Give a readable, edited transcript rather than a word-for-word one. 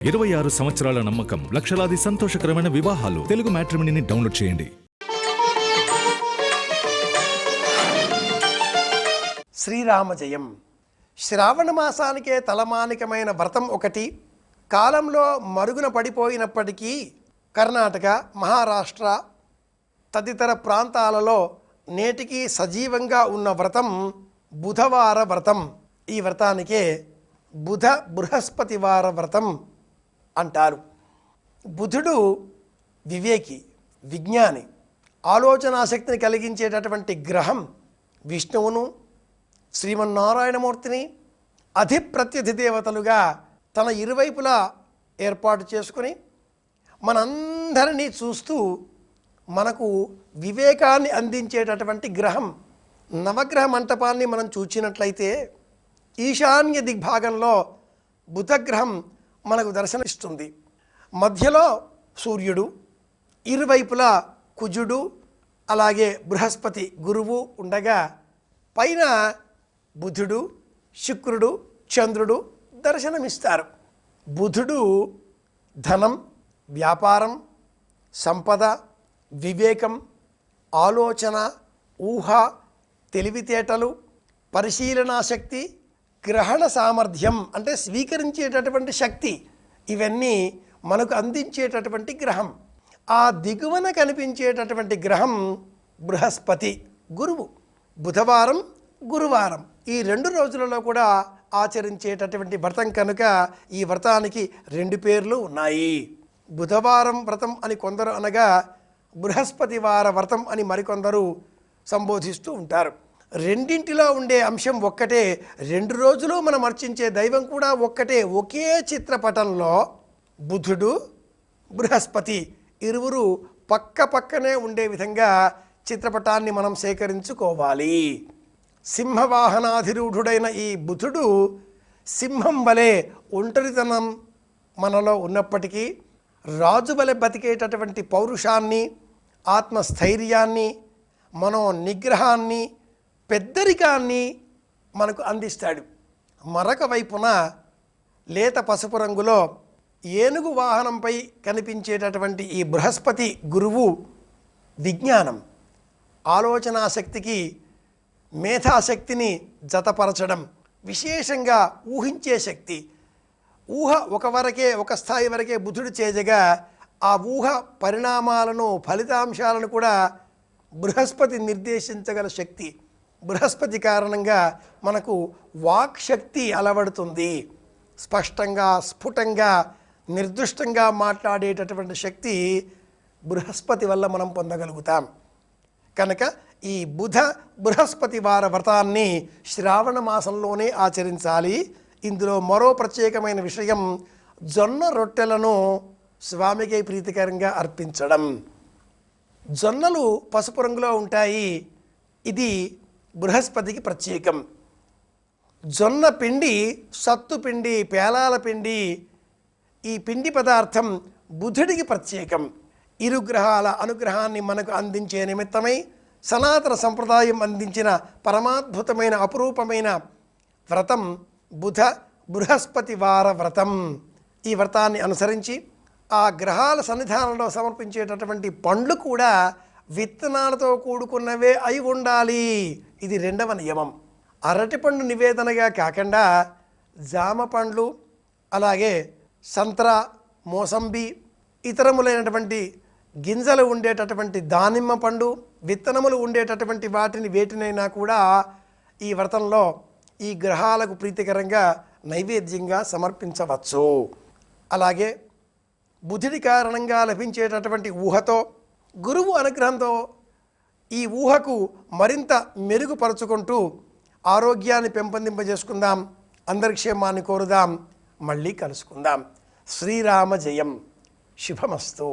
26 సంవత్సరాల నమ్మకం, లక్షలాది సంతోషకరమైన వివాహాలు. తెలుగు మ్యాట్రిమోనీని డౌన్లోడ్ చేయండి. శ్రీరామ జయం. శ్రావణ మాసానికే తలమానికమైన వ్రతం ఒకటి కాలంలో మరుగున పడిపోయినప్పటికీ కర్ణాటక, మహారాష్ట్ర తదితర ప్రాంతాలలో నేటికి సజీవంగా ఉన్న వ్రతం బుధవార వ్రతం. ఈ వ్రతానికే బుధ బృహస్పతివార వ్రతం అంటారు. బుధుడు వివేకి, విజ్ఞాని, ఆలోచనాశక్తిని కలిగించేటటువంటి గ్రహం. విష్ణువును, శ్రీమన్నారాయణమూర్తిని అధిప్రత్యధి దేవతలుగా తన ఇరువైపులా ఏర్పాటు చేసుకుని మనందరినీ చూస్తూ మనకు వివేకాన్ని అందించేటటువంటి గ్రహం. నవగ్రహ మంటపాన్ని మనం చూచినట్లయితే ఈశాన్య దిగ్భాగంలో బుధగ్రహం మనకు దర్శనమిస్తుంది. మధ్యలో సూర్యుడు, ఇరువైపులా కుజుడు, అలాగే బృహస్పతి గురువు ఉండగా పైన బుధుడు, శుక్రుడు, చంద్రుడు దర్శనమిస్తారు. బుధుడు ధనం, వ్యాపారం, సంపద, వివేకం, ఆలోచన, ఊహ, తెలివితేటలు, పరిశీలనాశక్తి, గ్రహణ సామర్థ్యం అంటే స్వీకరించేటటువంటి శక్తి, ఇవన్నీ మనకు అందించేటటువంటి గ్రహం. ఆ దిగువన కనిపించేటటువంటి గ్రహం బృహస్పతి గురువు. బుధవారం, గురువారం ఈ 2 రోజులలో కూడా ఆచరించేటటువంటి వ్రతం కనుక ఈ వ్రతానికి 2 పేర్లు ఉన్నాయి. బుధవారం వ్రతం అని కొందరు అనగా బృహస్పతివార వ్రతం అని మరికొందరు సంబోధిస్తూ ఉంటారు. రెండింటిలో ఉండే అంశం ఒక్కటే. 2 రోజులు మనం అర్చించే దైవం కూడా ఒక్కటే. ఒకే చిత్రపటంలో బుధుడు, బృహస్పతి ఇరువురు పక్క పక్కనే ఉండే విధంగా చిత్రపటాన్ని మనం సేకరించుకోవాలి. సింహవాహనాధిరూఢుడైన ఈ బుధుడు సింహం వలె ఒంటరితనం మనలో ఉన్నప్పటికీ రాజు వలె బతికేటటువంటి పౌరుషాన్ని, ఆత్మస్థైర్యాన్ని, మనో నిగ్రహాన్ని, పెద్దరికాన్ని మనకు అందిస్తాడు. మరొక వైపున లేత పసుపు రంగులో ఏనుగు వాహనంపై కనిపించేటటువంటి ఈ బృహస్పతి గురువు విజ్ఞానం, ఆలోచనాశక్తికి, మేధాశక్తిని జతపరచడం, విశేషంగా ఊహించే శక్తి. ఊహ ఒక స్థాయి వరకే బుధుడు చేజగా ఆ ఊహ పరిణామాలను, ఫలితాంశాలను కూడా బృహస్పతి నిర్దేశించగల శక్తి. బృహస్పతి కారణంగా మనకు వాక్ శక్తి అలవడుతుంది. స్పష్టంగా, స్ఫుటంగా, నిర్దుష్టంగా మాట్లాడేటటువంటి శక్తి బృహస్పతి వల్ల మనం పొందగలుగుతాం. కనుక ఈ బుధ బృహస్పతి వార వ్రతాన్ని శ్రావణ మాసంలోనే ఆచరించాలి. ఇందులో మరో ప్రత్యేకమైన విషయం, జొన్న రొట్టెలను స్వామికి ప్రీతికరంగా అర్పించడం. జొన్నలు పసుపు రంగులో ఉంటాయి. ఇది బృహస్పతికి ప్రత్యేకం. జొన్న పిండి, సత్తు పిండి, పేలాల పిండి, ఈ పిండి పదార్థం బుధుడికి ప్రత్యేకం. ఇరు గ్రహాల అనుగ్రహాన్ని మనకు అందించే నిమిత్తమై సనాతన సంప్రదాయం అందించిన పరమాద్భుతమైన అపురూపమైన వ్రతం బుధ బృహస్పతి వార వ్రతం. ఈ వ్రతాన్ని అనుసరించి ఆ గ్రహాల సన్నిధానంలో సమర్పించేటటువంటి పండ్లు కూడా విత్తనాలతో కూడుకున్నవే అయి ఉండాలి. ఇది 2వ నియమం. అరటిపండు నివేదనగా కాకుండా జామ పండ్లు, అలాగే సంత్రా, మోసంబి, ఇతరములైనటువంటి గింజలు ఉండేటటువంటి దానిమ్మ పండు, విత్తనములు ఉండేటటువంటి వేటినైనా కూడా ఈ వ్రతంలో ఈ గ్రహాలకు ప్రీతికరంగా నైవేద్యంగా సమర్పించవచ్చు. అలాగే బుధుడి కారణంగా లభించేటటువంటి ఊహతో, గురువు అనుగ్రహంతో ఈ ఊహకు మరింత మెరుగుపరుచుకుంటూ ఆరోగ్యాన్ని పెంపొందింపజేసుకుందాం. అందరి క్షేమాన్ని కోరుదాం. మళ్ళీ కలుసుకుందాం. శ్రీరామ జయం. శుభమస్తు.